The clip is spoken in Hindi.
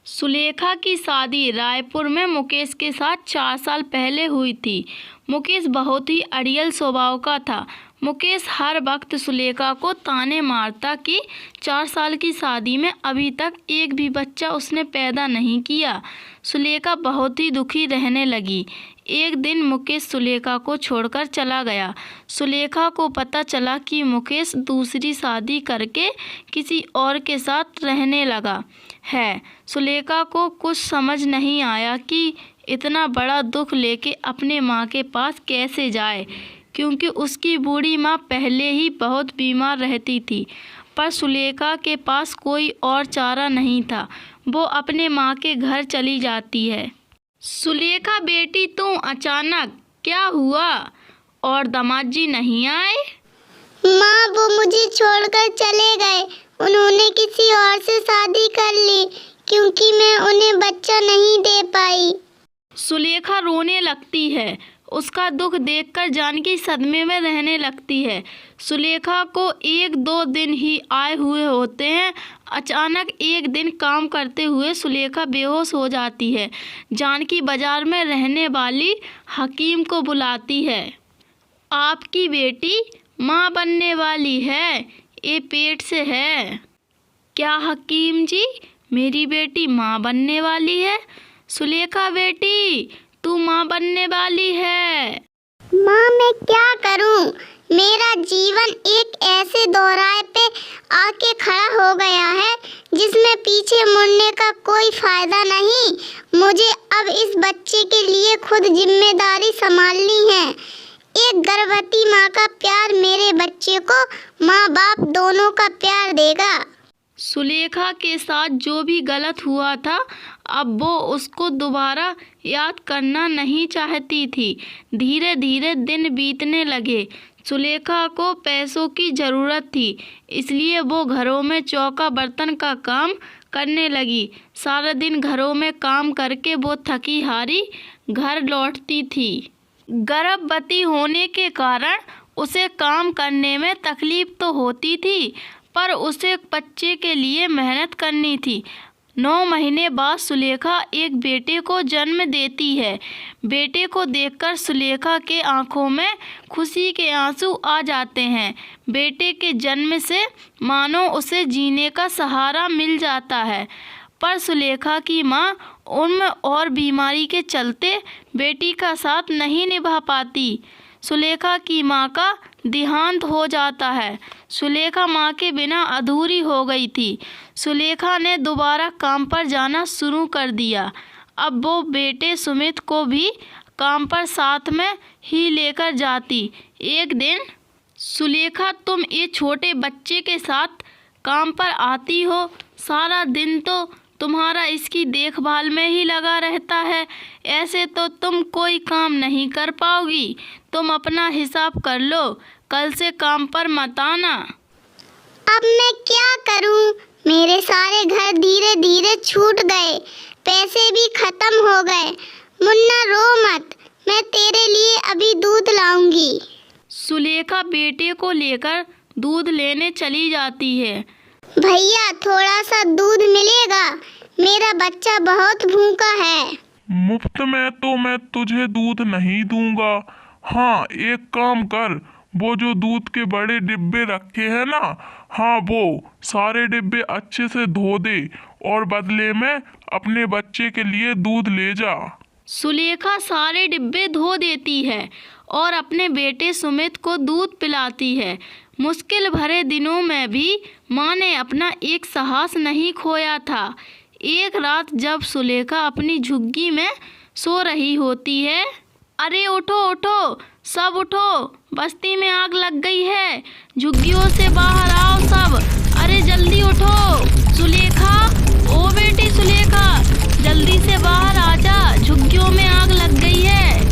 सुलेखा की शादी रायपुर में मुकेश के साथ 4 साल पहले हुई थी। मुकेश बहुत ही अड़ियल स्वभाव का था। मुकेश हर वक्त सुलेखा को ताने मारता कि 4 साल की शादी में अभी तक एक भी बच्चा उसने पैदा नहीं किया। सुलेखा बहुत ही दुखी रहने लगी। एक दिन मुकेश सुलेखा को छोड़कर चला गया। सुलेखा को पता चला कि मुकेश दूसरी शादी करके किसी और के साथ रहने लगा है। सुलेखा को कुछ समझ नहीं आया कि इतना बड़ा दुख लेके अपने माँ के पास कैसे जाए, क्योंकि उसकी बूढ़ी माँ पहले ही बहुत बीमार रहती थी। पर सुलेखा के पास कोई और चारा नहीं था। वो अपने माँ के घर चली जाती है। सुलेखा बेटी, तू अचानक क्या हुआ और दामाद जी नहीं आए? माँ, वो मुझे छोड़कर चले गए। उन्होंने किसी और से शादी कर ली क्योंकि मैं उन्हें बच्चा नहीं दे पाई। सुलेखा रोने लगती है। उसका दुख देखकर जानकी सदमे में रहने लगती है। सुलेखा को 1-2 दिन ही आए हुए होते हैं। अचानक एक दिन काम करते हुए सुलेखा बेहोश हो जाती है। जानकी बाजार में रहने वाली हकीम को बुलाती है। आपकी बेटी माँ बनने वाली है, ये पेट से है। क्या हकीम जी, मेरी बेटी माँ बनने वाली है? सुलेखा बेटी, तू माँ बनने वाली है। माँ, मैं क्या करूँ? मेरा जीवन एक ऐसे दौराहे पे आके खड़ा हो गया है जिसमें पीछे मुड़ने का कोई फायदा नहीं। मुझे अब इस बच्चे के लिए खुद जिम्मेदारी संभालनी है। एक गर्भवती माँ का प्यार मेरे बच्चे को माँ बाप दोनों का प्यार देगा। सुलेखा के साथ जो भी गलत हुआ था, अब वो उसको दोबारा याद करना नहीं चाहती थी। धीरे धीरे दिन बीतने लगे। सुलेखा को पैसों की ज़रूरत थी, इसलिए वो घरों में चौका बर्तन का काम करने लगी। सारा दिन घरों में काम करके वो थकी हारी घर लौटती थी। गर्भवती होने के कारण उसे काम करने में तकलीफ तो होती थी, पर उसे बच्चे के लिए मेहनत करनी थी। 9 महीने बाद सुलेखा एक बेटे को जन्म देती है। बेटे को देखकर सुलेखा के आंखों में खुशी के आंसू आ जाते हैं। बेटे के जन्म से मानो उसे जीने का सहारा मिल जाता है। पर सुलेखा की माँ उम्र और बीमारी के चलते बेटी का साथ नहीं निभा पाती। सुलेखा की माँ का देहांत हो जाता है। सुलेखा माँ के बिना अधूरी हो गई थी। सुलेखा ने दोबारा काम पर जाना शुरू कर दिया। अब वो बेटे सुमित को भी काम पर साथ में ही लेकर जाती। एक दिन, सुलेखा, तुम ये छोटे बच्चे के साथ काम पर आती हो, सारा दिन तो तुम्हारा इसकी देखभाल में ही लगा रहता है। ऐसे तो तुम कोई काम नहीं कर पाओगी। तुम अपना हिसाब कर लो, कल से काम पर मत आना। अब मैं क्या करूं? मेरे सारे घर धीरे धीरे छूट गए, पैसे भी खत्म हो गए। मुन्ना, रो मत, मैं तेरे लिए अभी दूध लाऊंगी। सुलेखा बेटे को लेकर दूध लेने चली जाती है। भैया, थोड़ा सा दूध मिलेगा? मेरा बच्चा बहुत भूखा है। मुफ्त में तो मैं तुझे दूध नहीं दूंगा। हाँ, एक काम कर, वो जो दूध के बड़े डिब्बे रखे हैं ना, हाँ, वो सारे डिब्बे अच्छे से धो दे और बदले में अपने बच्चे के लिए दूध ले जा। सुलेखा सारे डिब्बे धो देती है और अपने बेटे सुमित को दूध पिलाती है। मुश्किल भरे दिनों में भी माँ ने अपना एक साहस नहीं खोया था। एक रात जब सुलेखा अपनी झुग्गी में सो रही होती है, अरे उठो उठो, सब उठो, बस्ती में आग लग गई है, झुग्गियों से बाहर आओ सब, अरे जल्दी उठो। सुलेखा, ओ बेटी सुलेखा, जल्दी से बाहर आ जा, झुग्गियों में